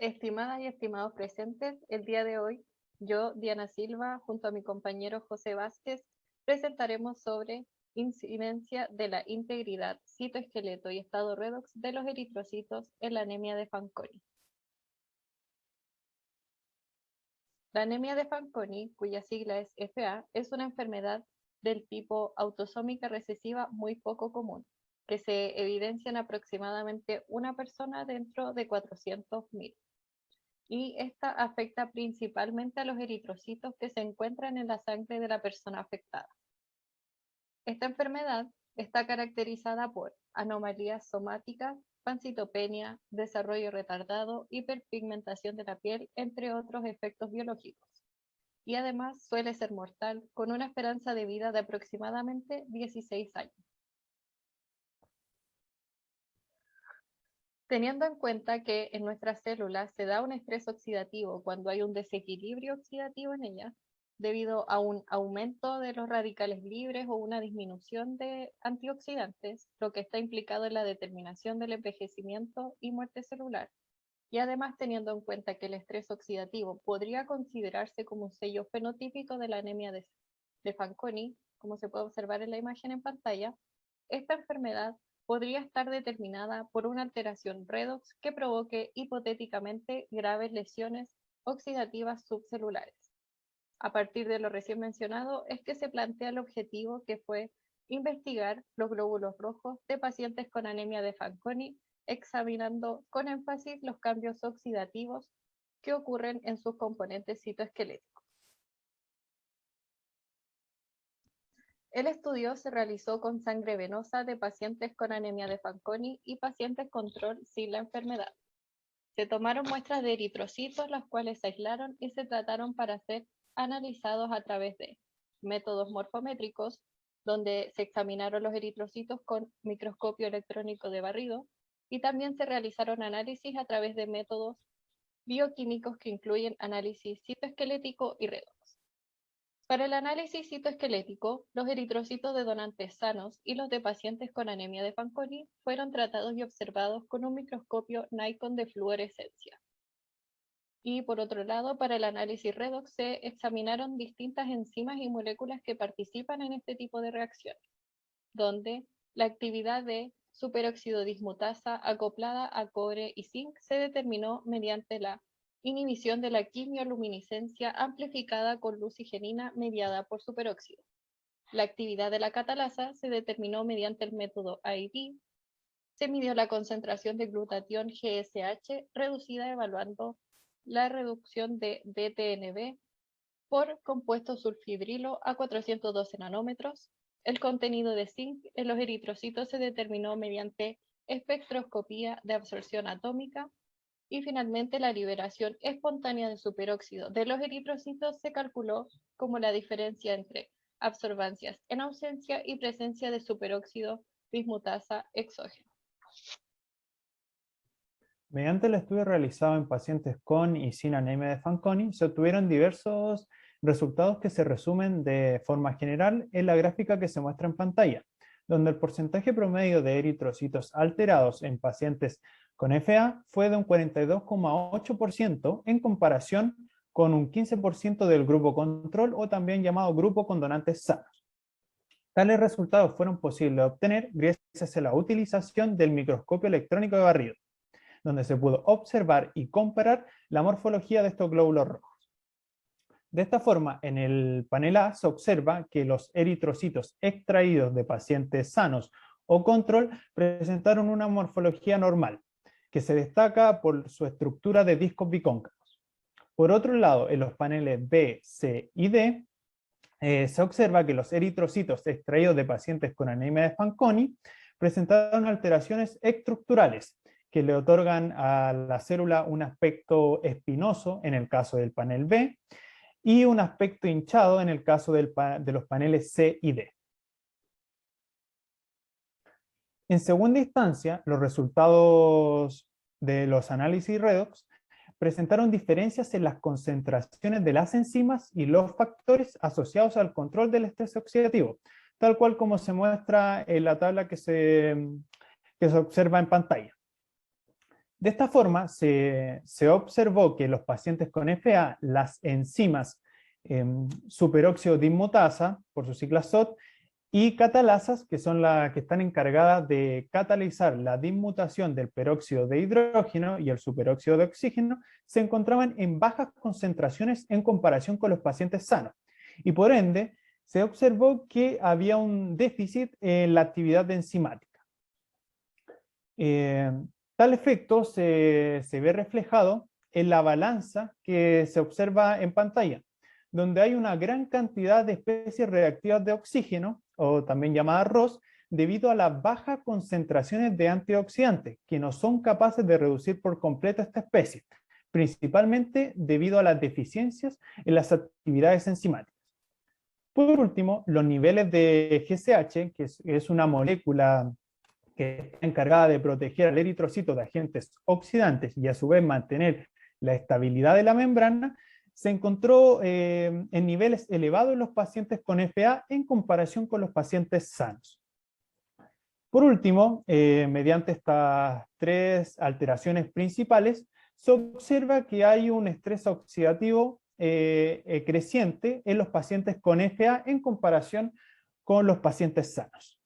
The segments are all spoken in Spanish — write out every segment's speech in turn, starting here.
Estimadas y estimados presentes, el día de hoy, yo, Diana Silva, junto a mi compañero José Vázquez, presentaremos sobre incidencia de la integridad, citoesqueleto y estado redox de los eritrocitos en la anemia de Fanconi. La anemia de Fanconi, cuya sigla es FA, es una enfermedad del tipo autosómica recesiva muy poco común, que se evidencia en aproximadamente una persona dentro de 400.000. Y esta afecta principalmente a los eritrocitos que se encuentran en la sangre de la persona afectada. Esta enfermedad está caracterizada por anomalías somáticas, pancitopenia, desarrollo retardado, hiperpigmentación de la piel, entre otros efectos biológicos. Y además suele ser mortal, con una esperanza de vida de aproximadamente 16 años. Teniendo en cuenta que en nuestras células se da un estrés oxidativo cuando hay un desequilibrio oxidativo en ellas, debido a un aumento de los radicales libres o una disminución de antioxidantes, lo que está implicado en la determinación del envejecimiento y muerte celular. Y además teniendo en cuenta que el estrés oxidativo podría considerarse como un sello fenotípico de la anemia de Fanconi, como se puede observar en la imagen en pantalla, esta enfermedad podría estar determinada por una alteración redox que provoque hipotéticamente graves lesiones oxidativas subcelulares. A partir de lo recién mencionado es que se plantea el objetivo que fue investigar los glóbulos rojos de pacientes con anemia de Fanconi, examinando con énfasis los cambios oxidativos que ocurren en sus componentes citoesqueléticos. El estudio se realizó con sangre venosa de pacientes con anemia de Fanconi y pacientes control sin la enfermedad. Se tomaron muestras de eritrocitos, las cuales se aislaron y se trataron para ser analizados a través de métodos morfométricos, donde se examinaron los eritrocitos con microscopio electrónico de barrido, y también se realizaron análisis a través de métodos bioquímicos que incluyen análisis citoesquelético y redox. Para el análisis citoesquelético, los eritrocitos de donantes sanos y los de pacientes con anemia de Fanconi fueron tratados y observados con un microscopio Nikon de fluorescencia. Y por otro lado, para el análisis redox se examinaron distintas enzimas y moléculas que participan en este tipo de reacciones, donde la actividad de superóxido dismutasa acoplada a cobre y zinc se determinó mediante la inhibición de la quimioluminiscencia amplificada con lucigenina mediada por superóxido. La actividad de la catalasa se determinó mediante el método AID. Se midió la concentración de glutatión GSH reducida evaluando la reducción de DTNB por compuesto sulfidrilo a 412 nanómetros. El contenido de zinc en los eritrocitos se determinó mediante espectroscopía de absorción atómica. Y finalmente la liberación espontánea de superóxido de los eritrocitos se calculó como la diferencia entre absorbancias en ausencia y presencia de superóxido dismutasa exógeno. Mediante el estudio realizado en pacientes con y sin anemia de Fanconi, se obtuvieron diversos resultados que se resumen de forma general en la gráfica que se muestra en pantalla, donde el porcentaje promedio de eritrocitos alterados en pacientes con FA fue de un 42,8% en comparación con un 15% del grupo control o también llamado grupo con donantes sanos. Tales resultados fueron posibles de obtener gracias a la utilización del microscopio electrónico de barrido, donde se pudo observar y comparar la morfología de estos glóbulos rojos. De esta forma, en el panel A se observa que los eritrocitos extraídos de pacientes sanos o control presentaron una morfología normal, que se destaca por su estructura de discos bicóncavos. Por otro lado, en los paneles B, C y D, se observa que los eritrocitos extraídos de pacientes con anemia de Fanconi presentaron alteraciones estructurales, que le otorgan a la célula un aspecto espinoso en el caso del panel B y un aspecto hinchado en el caso de los paneles C y D. En segunda instancia, los resultados de los análisis redox presentaron diferencias en las concentraciones de las enzimas y los factores asociados al control del estrés oxidativo, tal cual como se muestra en la tabla que se observa en pantalla. De esta forma, se observó que los pacientes con FA, las enzimas superóxido dismutasa, por su sigla SOT, y catalasas, que son las que están encargadas de catalizar la dismutación del peróxido de hidrógeno y el superóxido de oxígeno, se encontraban en bajas concentraciones en comparación con los pacientes sanos. Y por ende, se observó que había un déficit en la actividad enzimática. Tal efecto se ve reflejado en la balanza que se observa en pantalla, donde hay una gran cantidad de especies reactivas de oxígeno, o también llamadas ROS, debido a las bajas concentraciones de antioxidantes, que no son capaces de reducir por completo esta especie, principalmente debido a las deficiencias en las actividades enzimáticas. Por último, los niveles de GCH, que es una molécula que está encargada de proteger al eritrocito de agentes oxidantes y a su vez mantener la estabilidad de la membrana, se encontró en niveles elevados en los pacientes con FA en comparación con los pacientes sanos. Por último, mediante estas tres alteraciones principales, se observa que hay un estrés oxidativo creciente en los pacientes con FA en comparación con los pacientes sanos.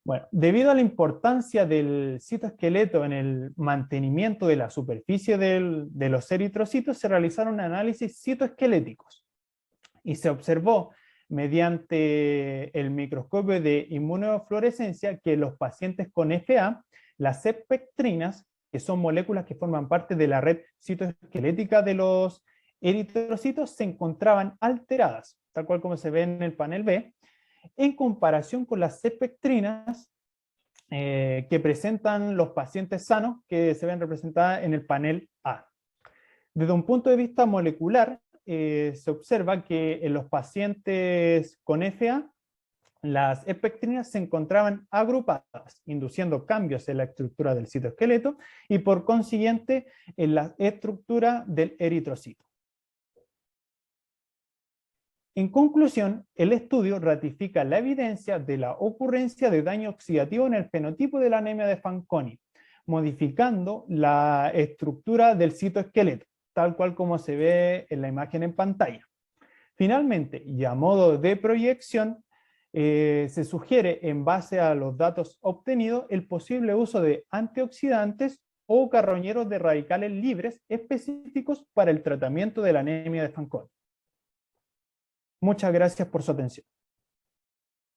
Bueno, debido a la importancia del citoesqueleto en el mantenimiento de la superficie de los eritrocitos, se realizaron análisis citoesqueléticos y se observó mediante el microscopio de inmunofluorescencia que los pacientes con FA, las cepectrinas, que son moléculas que forman parte de la red citoesquelética de los eritrocitos, se encontraban alteradas, tal cual como se ve en el panel B, en comparación con las cepectrinas que presentan los pacientes sanos, que se ven representadas en el panel A. Desde un punto de vista molecular, se observa que en los pacientes con FA, las epectrinas se encontraban agrupadas, induciendo cambios en la estructura del citoesqueleto y por consiguiente en la estructura del eritrocito. En conclusión, el estudio ratifica la evidencia de la ocurrencia de daño oxidativo en el fenotipo de la anemia de Fanconi, modificando la estructura del citoesqueleto, tal cual como se ve en la imagen en pantalla. Finalmente, y a modo de proyección, se sugiere, en base a los datos obtenidos, el posible uso de antioxidantes o carroñeros de radicales libres específicos para el tratamiento de la anemia de Fanconi. Muchas gracias por su atención.